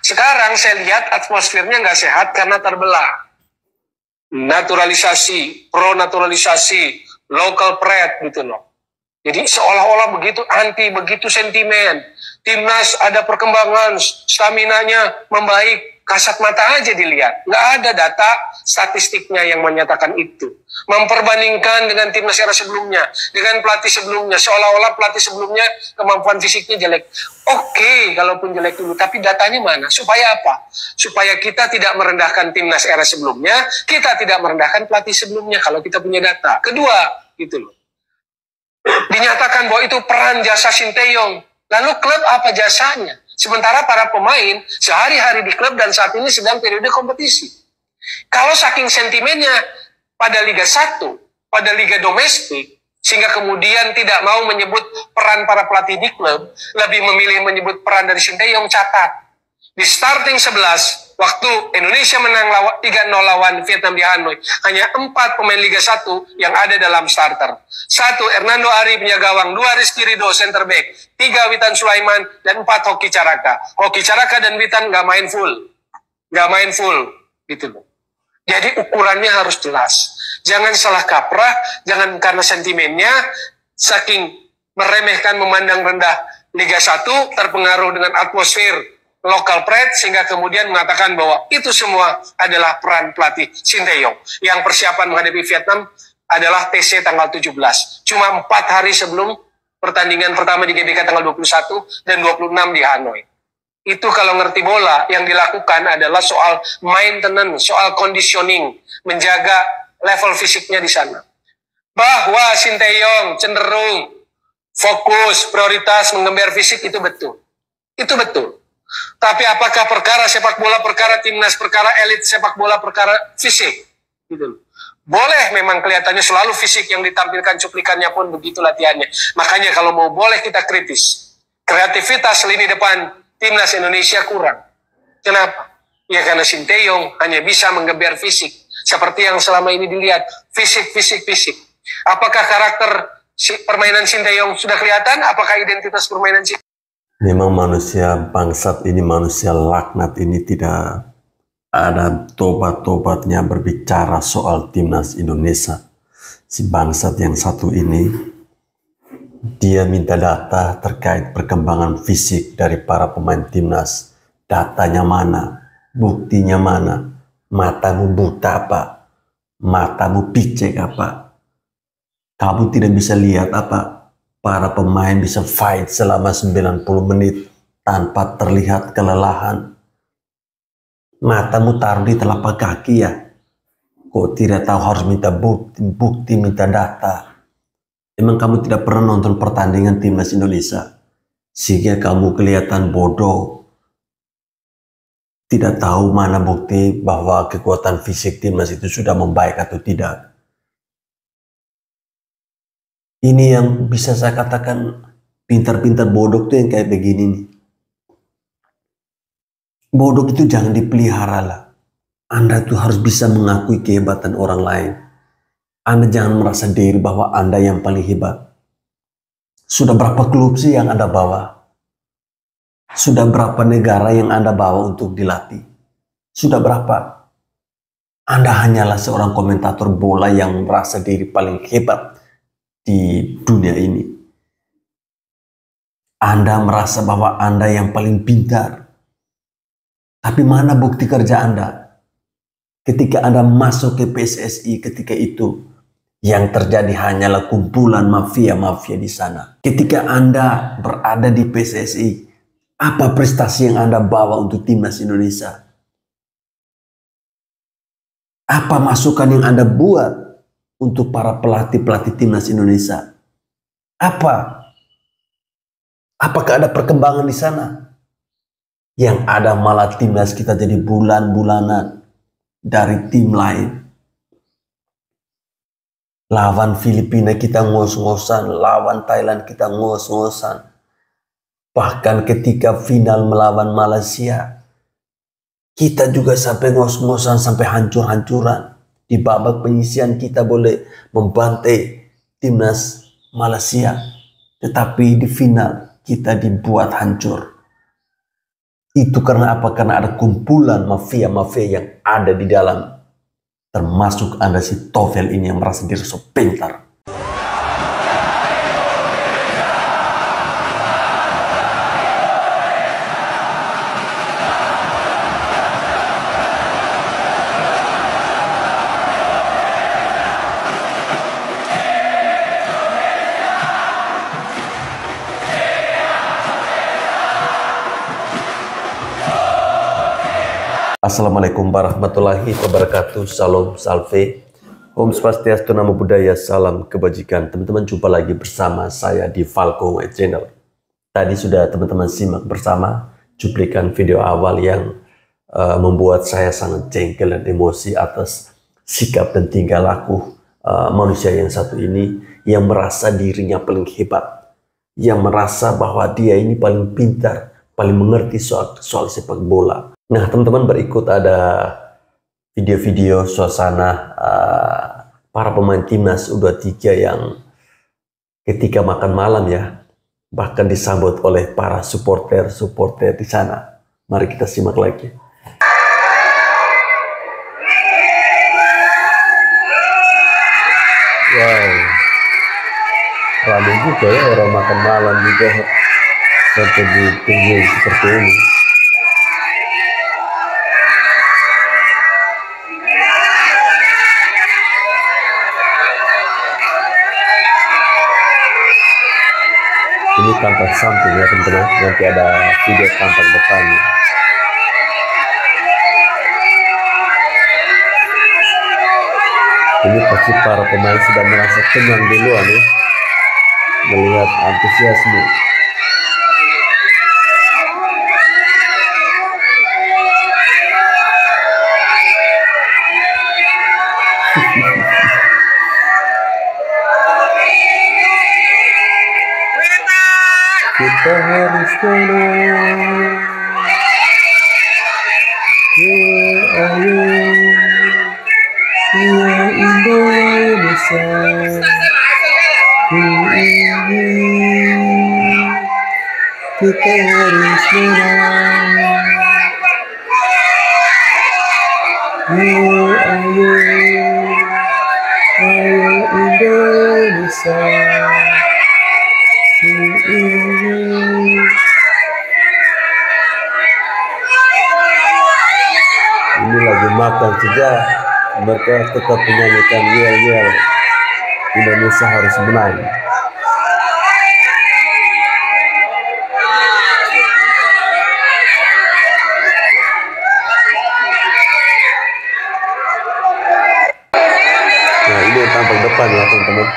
Sekarang saya lihat atmosfernya nggak sehat karena terbelah. Naturalisasi, pro-naturalisasi, local pride gitu loh. Jadi seolah-olah begitu anti, begitu sentimen. Timnas ada perkembangan, staminanya membaik, kasat mata aja dilihat. Nggak ada data statistiknya yang menyatakan itu. Memperbandingkan dengan timnas era sebelumnya, dengan pelatih sebelumnya, seolah-olah pelatih sebelumnya kemampuan fisiknya jelek. Oke, kalaupun jelek dulu, tapi datanya mana? Supaya apa? Supaya kita tidak merendahkan timnas era sebelumnya, kita tidak merendahkan pelatih sebelumnya kalau kita punya data. Kedua, gitu loh. Dinyatakan bahwa itu peran jasa Sinteyong. Lalu klub apa jasanya? Sementara para pemain sehari-hari di klub dan saat ini sedang periode kompetisi. Kalau saking sentimennya pada Liga 1, pada Liga domestik, sehingga kemudian tidak mau menyebut peran para pelatih di klub, lebih memilih menyebut peran dari Sinteyong, catat. Di starting 11, waktu Indonesia menang 3-0 lawan Vietnam di Hanoi, hanya 4 pemain Liga 1 yang ada dalam starter. 1 Hernando Ari punya gawang, 2 Rizky Ridho center back, 3 Witan Sulaiman, dan 4 Hoki Caraka. Hoki Caraka dan Witan nggak main full, gitu loh. Jadi ukurannya harus jelas. Jangan salah kaprah, jangan karena sentimennya, saking meremehkan, memandang rendah Liga 1, terpengaruh dengan atmosfer local pride, sehingga kemudian mengatakan bahwa itu semua adalah peran pelatih Sinteyong. Yang persiapan menghadapi Vietnam adalah TC tanggal 17. Cuma 4 hari sebelum pertandingan pertama di GBK tanggal 21 dan 26 di Hanoi. Itu kalau ngerti bola, yang dilakukan adalah soal maintenance, soal conditioning, menjaga level fisiknya di sana. Bahwa Sinteyong cenderung fokus, prioritas, menggember fisik, itu betul. Itu betul. Tapi apakah perkara sepak bola, perkara timnas, perkara elit sepak bola, perkara fisik? Gitu. Boleh memang kelihatannya selalu fisik yang ditampilkan, cuplikannya pun begitu latihannya. Makanya kalau mau boleh kita kritis. Kreativitas lini depan timnas Indonesia kurang. Kenapa? Ya karena Sinteyong hanya bisa menggeber fisik. Seperti yang selama ini dilihat. Fisik. Apakah karakter permainan Sinteyong sudah kelihatan? Apakah identitas permainan Sinteyong? Memang manusia bangsat ini, manusia laknat ini tidak ada tobat-tobatnya berbicara soal timnas Indonesia. Si bangsat yang satu ini, dia minta data terkait perkembangan fisik dari para pemain timnas. Datanya mana? Buktinya mana? Matamu buta apa? Matamu picek apa? Kamu tidak bisa lihat apa? Para pemain bisa fight selama 90 menit tanpa terlihat kelelahan. Matamu taruh di telapak kaki ya? Kok tidak tahu harus minta bukti, minta data? Emang kamu tidak pernah nonton pertandingan timnas Indonesia? Sehingga kamu kelihatan bodoh. Tidak tahu mana bukti bahwa kekuatan fisik timnas itu sudah membaik atau tidak. Ini yang bisa saya katakan pintar-pintar bodoh tuh yang kayak begini nih. Bodoh itu jangan dipelihara lah. Anda tuh harus bisa mengakui kehebatan orang lain. Anda jangan merasa diri bahwa Anda yang paling hebat. Sudah berapa klub sih yang Anda bawa? Sudah berapa negara yang Anda bawa untuk dilatih? Sudah berapa? Anda hanyalah seorang komentator bola yang merasa diri paling hebat di dunia ini. Anda merasa bahwa Anda yang paling pintar. Tapi mana bukti kerja Anda? Ketika Anda masuk ke PSSI ketika itu, yang terjadi hanyalah kumpulan mafia-mafia di sana. Ketika Anda berada di PSSI, apa prestasi yang Anda bawa untuk timnas Indonesia? Apa masukan yang Anda buat untuk para pelatih-pelatih timnas Indonesia? Apakah ada perkembangan di sana? Yang ada malah timnas kita jadi bulan-bulanan dari tim lain. Lawan Filipina kita ngos-ngosan, lawan Thailand kita ngos-ngosan. Bahkan ketika final melawan Malaysia, kita juga sampai ngos-ngosan, sampai hancur-hancuran. Di babak penyisian kita boleh membantai timnas Malaysia. Tetapi di final kita dibuat hancur. Itu karena apa? Karena ada kumpulan mafia-mafia yang ada di dalam. Termasuk Anda si Tofel ini yang merasa diri so pintar. Assalamualaikum warahmatullahi wabarakatuh. Salam salve. Om Swastiastu, Namo Buddhaya, salam kebajikan. Teman-teman, jumpa lagi bersama saya di Falco Channel. Tadi sudah teman-teman simak bersama cuplikan video awal yang membuat saya sangat jengkel dan emosi atas sikap dan tingkah laku manusia yang satu ini, yang merasa dirinya paling hebat, yang merasa bahwa dia ini paling pintar, paling mengerti soal sepak bola. Nah, teman-teman, berikut ada video-video suasana para pemain timnas U23 yang ketika makan malam ya, bahkan disambut oleh para supporter di sana. Mari kita simak lagi. Wow, ramai juga ya orang makan malam juga sampai di pinggir seperti ini. Ini tampak samping ya teman-teman, nanti ada video tampak depannya. Ini pasti para pemain sudah merasa kenyang duluan ya, melihat antusiasme. Kita harus menang. Ayo, Indonesia. Kita harus menang. Ayo, Indonesia. Ini lagi makan saja mereka tetap menyanyikan yel-yel Indonesia harus menang. Nah, ini yang tampak depan ya teman-teman.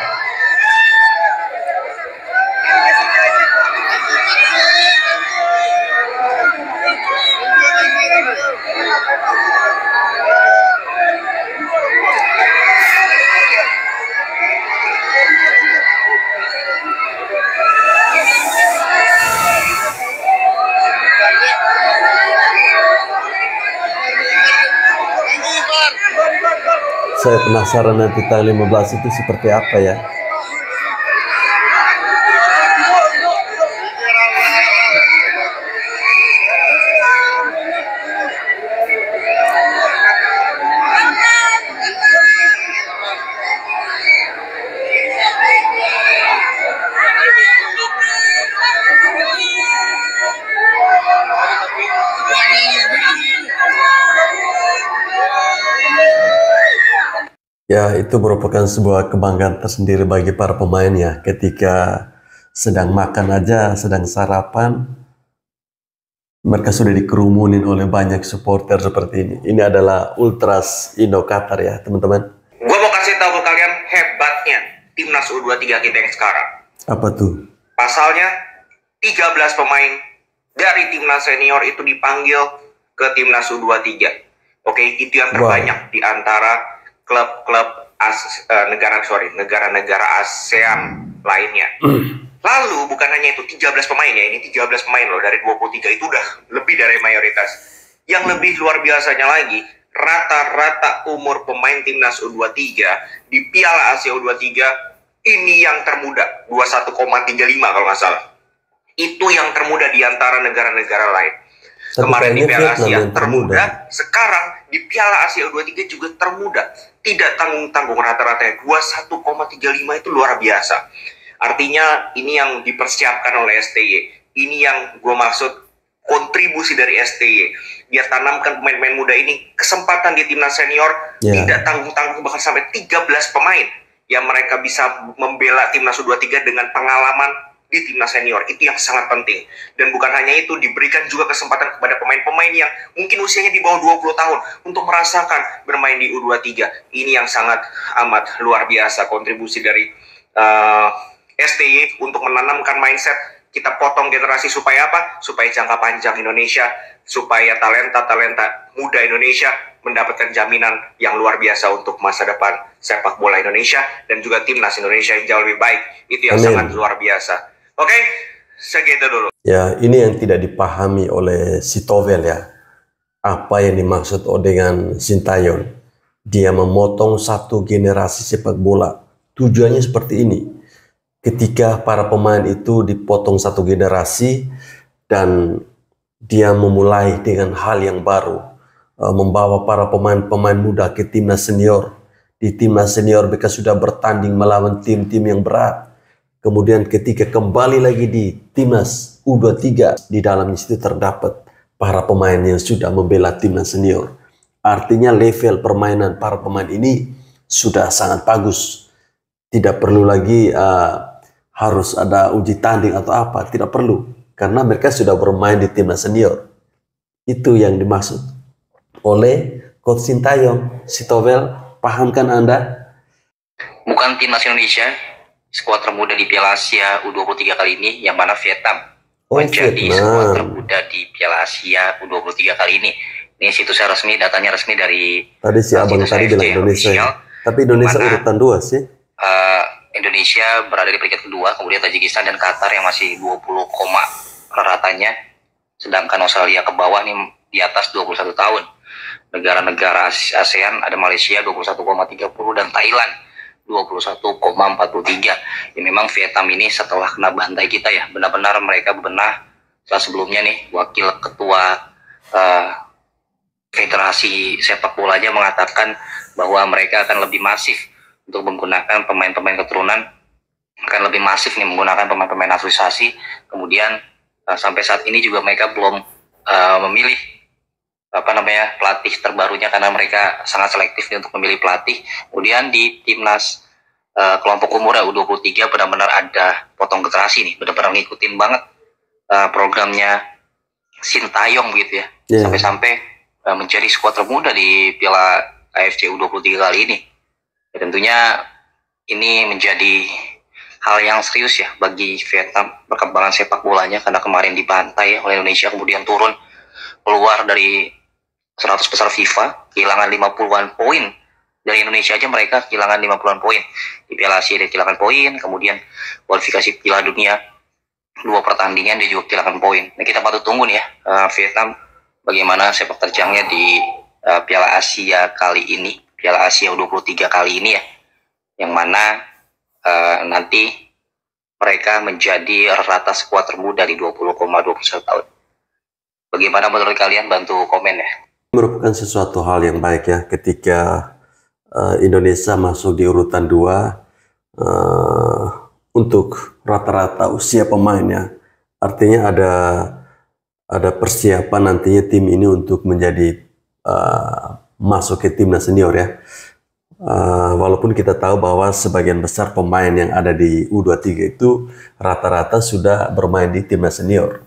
Saya penasaran nanti tanggal 15 itu seperti apa ya. Ya, itu merupakan sebuah kebanggaan tersendiri bagi para pemain ya, ketika sedang makan aja, sedang sarapan, mereka sudah dikerumunin oleh banyak supporter seperti ini. Ini adalah Ultras Indo Qatar ya, teman-teman. Gue mau kasih tahu ke kalian hebatnya timnas U23 kita yang sekarang. Apa tuh? Pasalnya 13 pemain dari timnas senior itu dipanggil ke timnas U23. Oke, itu yang terbanyak di antara klub-klub negara-negara ASEAN lainnya. Lalu bukan hanya itu 13 pemain ya, ini 13 pemain loh dari 23 itu udah lebih dari mayoritas. Yang lebih luar biasanya lagi, rata-rata umur pemain timnas U23 di Piala Asia U23 ini yang termuda, 21,35 kalau nggak salah. Itu yang termuda di antara negara-negara lain. Tapi Kemarin di kayaknya Piala Vietnam Asia yang termuda. sekarang di Piala Asia U23 juga termuda. Tidak tanggung-tanggung, rata-ratanya 21,35 itu luar biasa. Artinya ini yang dipersiapkan oleh STY. Ini yang gue maksud kontribusi dari STY. Dia tanamkan pemain-pemain muda ini kesempatan di timnas senior, tidak tanggung-tanggung, bahkan sampai 13 pemain yang mereka bisa membela timnas U23 dengan pengalaman di timnas senior. Itu yang sangat penting. Dan bukan hanya itu, diberikan juga kesempatan kepada pemain-pemain yang mungkin usianya di bawah 20 tahun untuk merasakan bermain di U23. Ini yang sangat amat luar biasa kontribusi dari STY untuk menanamkan mindset kita potong generasi supaya apa? Supaya jangka panjang Indonesia, supaya talenta-talenta muda Indonesia mendapatkan jaminan yang luar biasa untuk masa depan sepak bola Indonesia dan juga timnas Indonesia yang jauh lebih baik. Itu yang sangat luar biasa. Oke, segitu dulu. Ya, ini yang tidak dipahami oleh si Tovel ya. Apa yang dimaksud dengan Sintayong? Dia memotong satu generasi sepak bola. Tujuannya seperti ini. Ketika para pemain itu dipotong satu generasi dan dia memulai dengan hal yang baru, membawa para pemain-pemain muda ke timnas senior. Di timnas senior mereka sudah bertanding melawan tim-tim yang berat. Kemudian ketika kembali lagi di timnas U23, di dalamnya situ terdapat para pemain yang sudah membela timnas senior. Artinya level permainan para pemain ini sudah sangat bagus. Tidak perlu lagi harus ada uji tanding atau apa, tidak perlu. Karena mereka sudah bermain di timnas senior. Itu yang dimaksud oleh Coach Sintayong. Si Tovel, pahamkan Anda? Bukan timnas Indonesia, skuad termuda di Piala Asia U23 kali ini, yang mana Vietnam menjadi skuad termuda di Piala Asia U23 kali ini. Ini situsnya resmi, datanya resmi dari tadi si abang tadi bilang Indonesia ya. Tapi Indonesia urutan 2 sih. Indonesia berada di peringkat kedua, kemudian Tajikistan dan Qatar yang masih 20, ratanya, sedangkan Australia ke bawah nih di atas 21 tahun. Negara-negara ASEAN ada Malaysia 21,30 dan Thailand 21,43. Ya memang Vietnam ini setelah kena bantai kita ya, benar-benar mereka bebenah. Setelah sebelumnya nih wakil ketua Federasi Sepak Bolanya mengatakan bahwa mereka akan lebih masif untuk menggunakan pemain-pemain keturunan, akan lebih masif nih menggunakan pemain-pemain naturalisasi. Kemudian sampai saat ini juga mereka belum memilih pelatih terbarunya karena mereka sangat selektif untuk memilih pelatih. Kemudian di timnas kelompok umur U23 benar-benar ada potong generasi nih, benar-benar ngikutin banget programnya Sintayong begitu ya. Sampai-sampai menjadi skuad termuda di Piala AFC U23 kali ini. Ya, tentunya ini menjadi hal yang serius ya bagi Vietnam perkembangan sepak bolanya, karena kemarin dibantai ya oleh Indonesia, kemudian turun keluar dari 100 besar FIFA, kehilangan 50-an poin. Dari Indonesia aja mereka kehilangan 50-an poin. Di Piala Asia dia kehilangan poin, kemudian kualifikasi Piala Dunia 2 pertandingan dia juga kehilangan poin. Nah, kita patut tunggu nih ya Vietnam bagaimana sepak terjangnya di Piala Asia kali ini, Piala Asia U23 kali ini ya, yang mana nanti mereka menjadi rata skuad termuda di 20,21 tahun. Bagaimana menurut kalian? Bantu komen ya. Merupakan sesuatu hal yang baik ya ketika Indonesia masuk di urutan 2 untuk rata-rata usia pemainnya. Artinya ada persiapan nantinya tim ini untuk menjadi masuk ke timnas senior ya. Walaupun kita tahu bahwa sebagian besar pemain yang ada di U23 itu rata-rata sudah bermain di timnas senior.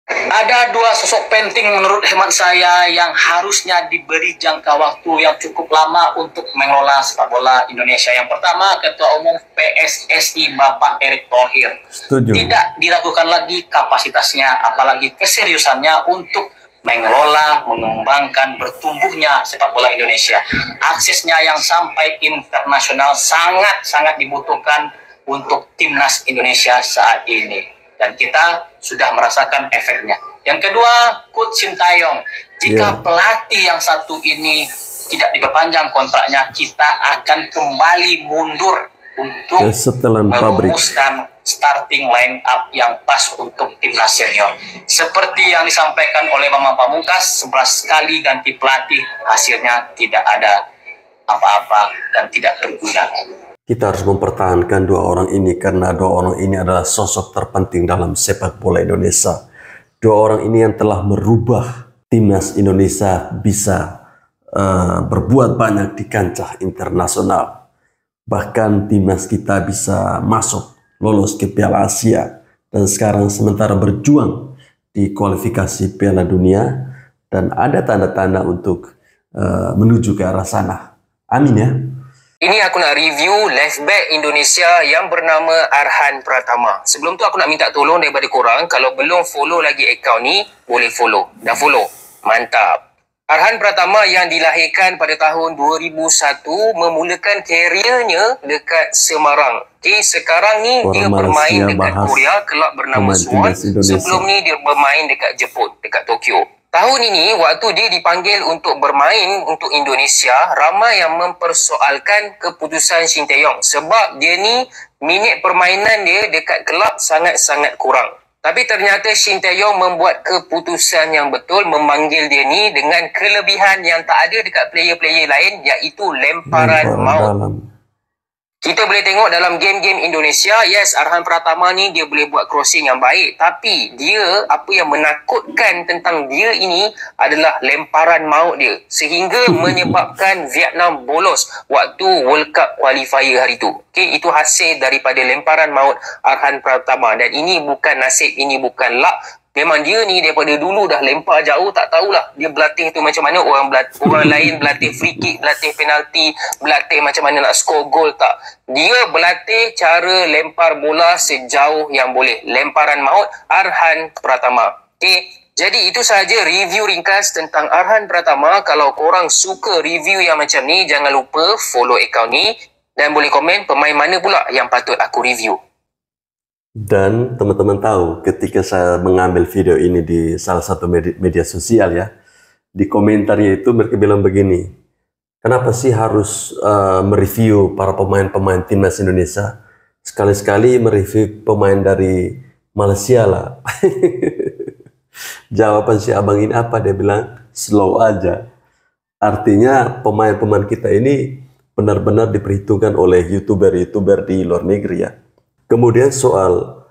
Ada 2 sosok penting menurut hemat saya yang harusnya diberi jangka waktu yang cukup lama untuk mengelola sepak bola Indonesia. Yang pertama, Ketua Umum PSSI Bapak Erick Thohir. Setuju. Tidak diragukan lagi kapasitasnya, apalagi keseriusannya untuk mengelola, mengembangkan, bertumbuhnya sepak bola Indonesia. Aksesnya yang sampai internasional sangat-sangat dibutuhkan untuk timnas Indonesia saat ini. Dan kita sudah merasakan efeknya. Yang kedua, Coach Sintayong. Jika pelatih yang satu ini tidak diperpanjang kontraknya, kita akan kembali mundur untuk Kesetelan pabrik. merumuskan starting line up yang pas untuk timnas senior. Seperti yang disampaikan oleh Bambang Pamungkas, 11 kali ganti pelatih, hasilnya tidak ada apa-apa dan tidak berguna. Kita harus mempertahankan dua orang ini karena dua orang ini adalah sosok terpenting dalam sepak bola Indonesia. Dua orang ini yang telah merubah timnas Indonesia bisa berbuat banyak di kancah internasional. Bahkan timnas kita bisa masuk lolos ke Piala Asia dan sekarang sementara berjuang di kualifikasi Piala Dunia dan ada tanda-tanda untuk menuju ke arah sana. Amin ya. Ini aku nak review left back Indonesia yang bernama Arhan Pratama. Sebelum tu aku nak minta tolong daripada korang, kalau belum follow lagi akaun ni, boleh follow. Dah follow? Mantap. Arhan Pratama yang dilahirkan pada tahun 2001 memulakan keriernya dekat Semarang. Okay, sekarang ni dia bermain dekat Korea, kelab bernama Swan. Sebelum ni dia bermain dekat Jepun, dekat Tokyo. Tahun ini, waktu dia dipanggil untuk bermain untuk Indonesia, ramai yang mempersoalkan keputusan Shin Tae-yong. Sebab dia ni, minit permainan dia dekat kelab sangat-sangat kurang. Tapi ternyata Shin Tae-yong membuat keputusan yang betul, memanggil dia ni dengan kelebihan yang tak ada dekat player-player lain, iaitu lemparan maut. Kita boleh tengok dalam game-game Indonesia, yes, Arhan Pratama ni dia boleh buat crossing yang baik. Tapi dia, apa yang menakutkan tentang dia ini adalah lemparan maut dia. Sehingga menyebabkan Vietnam bolos waktu World Cup qualifier hari tu. Okay, itu hasil daripada lemparan maut Arhan Pratama. Dan ini bukan nasib, ini bukan luck. Memang dia ni daripada dulu dah lempar jauh, tak tahulah dia berlatih tu macam mana. Orang lain berlatih free kick, berlatih penalti, berlatih macam mana nak score gol, tak. Dia berlatih cara lempar bola sejauh yang boleh. Lemparan maut Arhan Pratama. Okay. Jadi itu sahaja review ringkas tentang Arhan Pratama. Kalau korang suka review yang macam ni, jangan lupa follow akaun ni dan boleh komen pemain mana pula yang patut aku review. Dan teman-teman tahu ketika saya mengambil video ini di salah satu media sosial ya, di komentarnya itu mereka bilang begini, kenapa sih harus mereview para pemain-pemain timnas Indonesia? Sekali-sekali mereview pemain dari Malaysia lah. Jawaban si abang ini apa? Dia bilang slow aja. Artinya pemain-pemain kita ini benar-benar diperhitungkan oleh YouTuber-YouTuber di luar negeri ya. Kemudian soal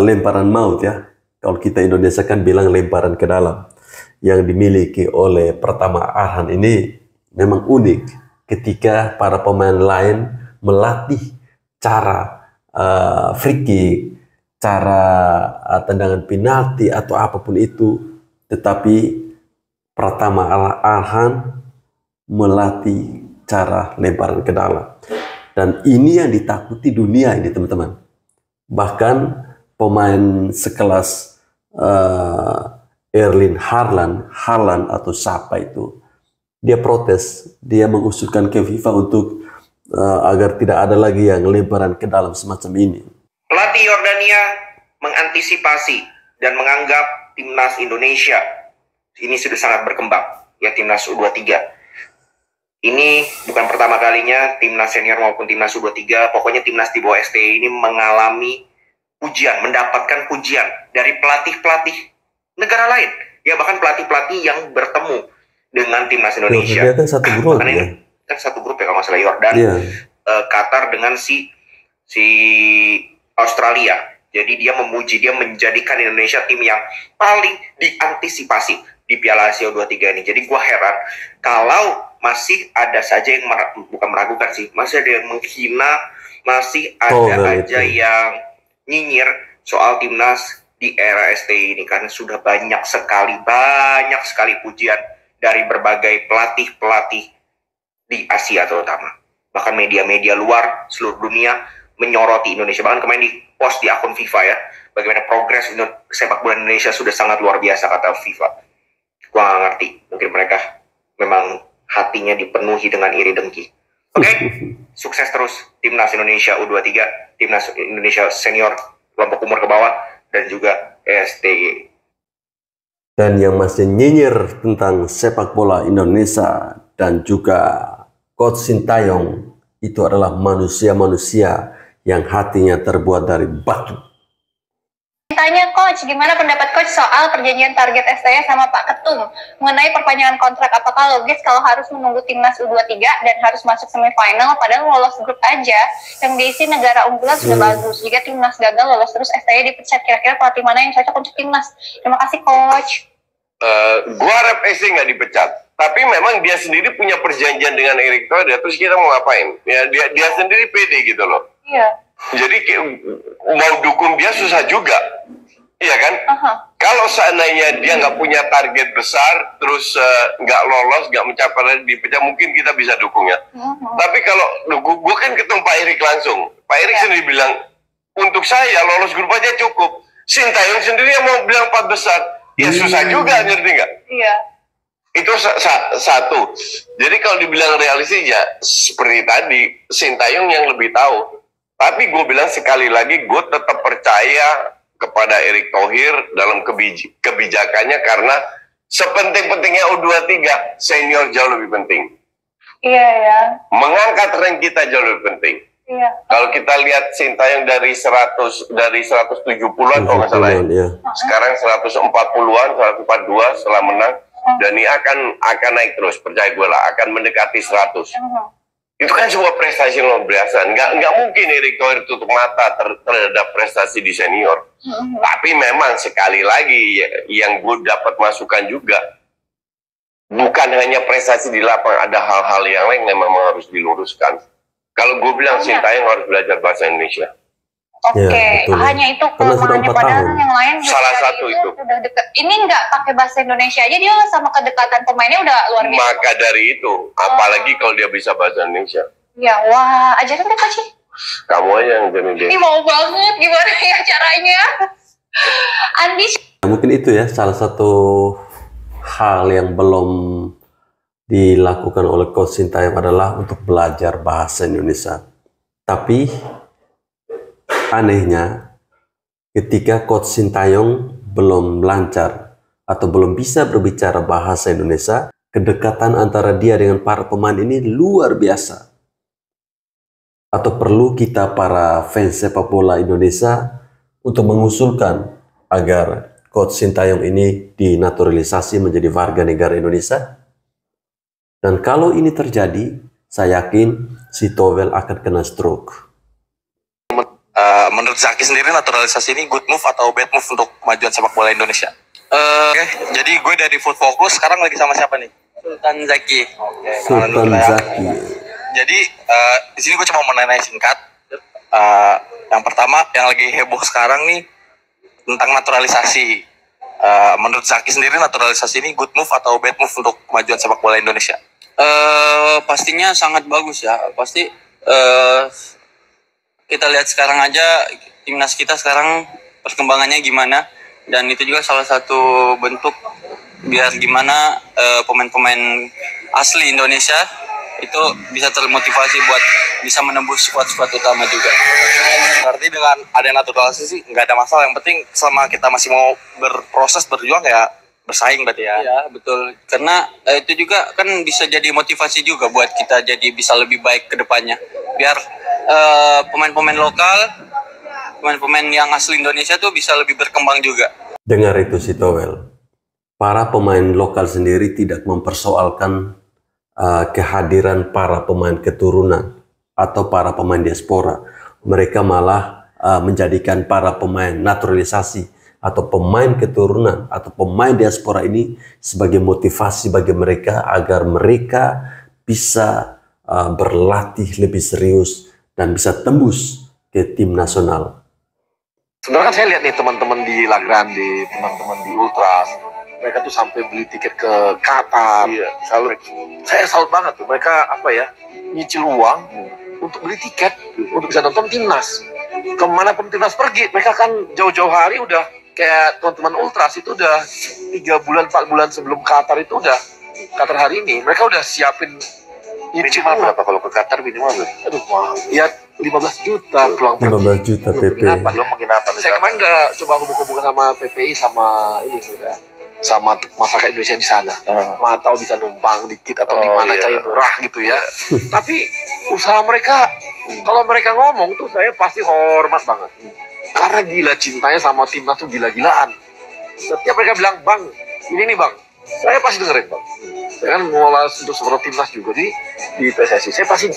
lemparan maut ya, kalau kita Indonesia kan bilang lemparan ke dalam, yang dimiliki oleh Pratama Arhan ini memang unik ketika para pemain lain melatih cara free kick, cara tendangan penalti atau apapun itu, tetapi Pratama Arhan melatih cara lemparan ke dalam. Dan ini yang ditakuti dunia ini teman-teman. Bahkan pemain sekelas Erling Haaland atau siapa itu, dia protes, dia mengusulkan ke FIFA untuk agar tidak ada lagi yang lemparan ke dalam semacam ini. Pelatih Yordania mengantisipasi dan menganggap timnas Indonesia ini sudah sangat berkembang, ya timnas U23. Ini bukan pertama kalinya timnas senior maupun timnas U23, pokoknya timnas di bawah STI ini mengalami pujian, mendapatkan pujian dari pelatih-pelatih negara lain. Ya bahkan pelatih-pelatih yang bertemu dengan timnas Indonesia. Dia kan satu grup ya? Kan satu grup ya kalau masalah Yordan, Qatar dengan si Australia. Jadi dia memuji, dia menjadikan Indonesia tim yang paling diantisipasi di Piala Asia U23 ini. Jadi gua heran kalau masih ada saja yang bukan meragukan sih, masih ada yang menghina, masih ada aja yang nyinyir soal timnas di era STI ini, karena sudah banyak sekali pujian dari berbagai pelatih di Asia terutama. Bahkan media-media luar seluruh dunia menyoroti Indonesia. Bahkan kemarin di post di akun FIFA ya, bagaimana progres sepak bola Indonesia sudah sangat luar biasa kata FIFA. Gua nggak ngerti, mungkin mereka memang hatinya dipenuhi dengan iri dengki. Oke, sukses terus timnas Indonesia U23, timnas Indonesia senior kelompok umur ke bawah, dan juga STY. Dan yang masih nyinyir tentang sepak bola Indonesia dan juga Coach Shin Tae-yong, itu adalah manusia-manusia yang hatinya terbuat dari batu. Tanya Coach, gimana pendapat Coach soal perjanjian target STY sama Pak Ketum mengenai perpanjangan kontrak? Apakah logis kalau harus menunggu timnas U23 dan harus masuk semifinal padahal lolos grup aja yang diisi negara unggulan sudah bagus. Jika timnas gagal lolos terus STY dipecat, kira-kira pelatih mana yang cocok untuk timnas? Terima kasih Coach. Gua harap STY nggak dipecat. Tapi memang dia sendiri punya perjanjian dengan Erick Thohir, terus kita mau ngapain? Ya dia sendiri pede gitu loh. Iya. Jadi mau dukung dia susah juga, iya kan? Kalau seandainya dia nggak punya target besar, terus nggak lolos, nggak mencapai dipecat, mungkin kita bisa dukung ya. Tapi kalau gue kan ketemu Pak Erick langsung, Pak Erick sendiri bilang, untuk saya lolos grup aja cukup. Sintayong sendiri yang mau bilang 4 besar, ya susah juga, ngerti nggak? Iya. Itu satu. Jadi kalau dibilang realistis ya seperti tadi, Sintayong yang lebih tahu. Tapi gue bilang sekali lagi, gue tetap percaya kepada Erick Thohir dalam kebijakannya, karena sepenting-pentingnya U23, senior jauh lebih penting. Iya ya. Mengangkat rank kita jauh lebih penting. Iya. Kalau kita lihat Sintayong dari 170-an kalau nggak salah ya. Sekarang 140-an, 142 setelah menang. Dan ini akan naik terus, percaya gue lah, akan mendekati 100. Itu kan sebuah prestasi luar biasa. Nggak mungkin Erick Thohir tutup mata terhadap prestasi di senior. Tapi memang sekali lagi yang gue dapat masukan juga, bukan hanya prestasi di lapangan, ada hal-hal yang lain yang memang harus diluruskan. Kalau gue bilang Sintayong harus belajar bahasa Indonesia. Oke, hanya itu kelemahannya, padahal yang lain salah satu itu. Udah deket. Ini nggak pakai bahasa Indonesia aja, dia sama kedekatan pemainnya udah luar biasa. Maka dari itu, apalagi kalau dia bisa bahasa Indonesia. Ya, wah, ajarin deh Coach. Kamu aja yang jadi dia. Ini mau banget, gimana ya caranya? Andi. Mungkin itu ya salah satu hal yang belum dilakukan oleh Coach Sintayong adalah untuk belajar bahasa Indonesia. Tapi anehnya, ketika Coach Sintayong belum lancar atau belum bisa berbicara bahasa Indonesia, kedekatan antara dia dengan para pemain ini luar biasa. Atau perlu kita para fans sepak bola Indonesia untuk mengusulkan agar Coach Sintayong ini dinaturalisasi menjadi warga negara Indonesia? Dan kalau ini terjadi, saya yakin si Towel akan kena stroke. Menurut Zaki sendiri, naturalisasi ini good move atau bad move untuk kemajuan sepak bola Indonesia? Oke, jadi gue dari Food Focus sekarang lagi sama siapa nih? Sultan Zaki. Sultan Zaki. Jadi di sini gue cuma mau nanya singkat. Yang pertama, yang lagi heboh sekarang nih tentang naturalisasi. Menurut Zaki sendiri, naturalisasi ini good move atau bad move untuk kemajuan sepak bola Indonesia? Pastinya sangat bagus ya. Pasti kita lihat sekarang aja timnas kita sekarang perkembangannya gimana, dan itu juga salah satu bentuk biar gimana pemain-pemain asli Indonesia itu bisa termotivasi buat bisa menembus squad-squad utama juga. Berarti dengan ada naturalisasi sih nggak ada masalah, yang penting selama kita masih mau berproses berjuang ya bersaing berarti ya. Iya betul, karena itu juga kan bisa jadi motivasi juga buat kita jadi bisa lebih baik ke depannya, biar pemain-pemain lokal, pemain-pemain yang asli Indonesia tuh bisa lebih berkembang juga. Dengar itu si Towel, para pemain lokal sendiri tidak mempersoalkan kehadiran para pemain keturunan atau para pemain diaspora. Mereka malah menjadikan para pemain naturalisasi atau pemain keturunan atau pemain diaspora ini sebagai motivasi bagi mereka agar mereka bisa berlatih lebih serius dan bisa tembus ke tim nasional. Sebenarnya kan saya lihat nih teman-teman di La Grande, teman-teman di Ultras, mereka tuh sampai beli tiket ke Qatar. Iya, saya salut banget tuh, mereka apa ya, nyicil uang untuk beli tiket untuk bisa nonton timnas. Kemanapun timnas pergi, mereka kan jauh-jauh hari udah kayak teman-teman Ultras itu udah 3 bulan 4 bulan sebelum Qatar itu udah Qatar hari ini, mereka udah siapin nyicil berapa kalau ke Qatar minimal? Aduh, mahal. Ya 15 juta pulang 15 juta PP. Penginapan. Saya kemarin udah coba hubung-hubungan sama PPI sama ini sudah sama masyarakat Indonesia di sana. Mau tahu bisa numpang dikit atau di mana cari murah gitu ya. Tapi usaha mereka. Kalau mereka ngomong tuh saya pasti hormat banget. Karena gila cintanya sama timnas tuh gila-gilaan. Setiap mereka bilang, Bang, ini nih Bang, saya pasti dengerin Bang. Saya kan mengolah untuk seluruh timnas juga di PSSI. Saya pasti,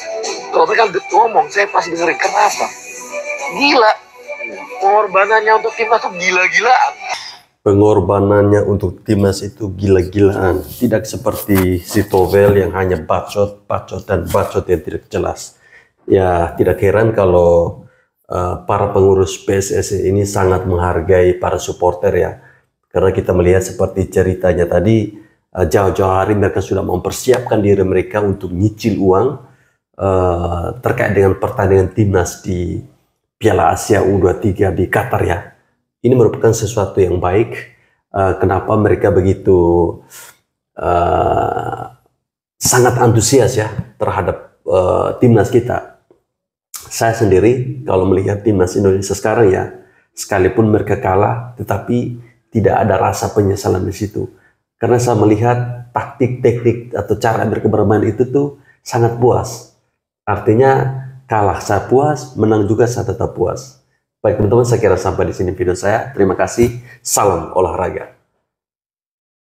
kalau mereka ngomong, saya pasti dengerin. Kenapa? Gila. Pengorbanannya untuk timnas tuh gila-gilaan. Pengorbanannya untuk timnas itu gila-gilaan. Tidak seperti si Tovel yang hanya bacot dan bacot yang tidak jelas. Ya, tidak heran kalau para pengurus PSSI ini sangat menghargai para supporter ya. Karena kita melihat seperti ceritanya tadi, jauh-jauh hari mereka sudah mempersiapkan diri mereka untuk nyicil uang terkait dengan pertandingan timnas di Piala Asia U23 di Qatar ya. Ini merupakan sesuatu yang baik. Kenapa mereka begitu sangat antusias ya terhadap timnas kita. Saya sendiri kalau melihat timnas Indonesia sekarang ya, sekalipun mereka kalah, tetapi tidak ada rasa penyesalan di situ. Karena saya melihat taktik-teknik atau cara mereka bermain itu tuh sangat puas. Artinya kalah saya puas, menang juga saya tetap puas. Baik teman-teman, saya kira sampai di sini video saya. Terima kasih. Salam olahraga.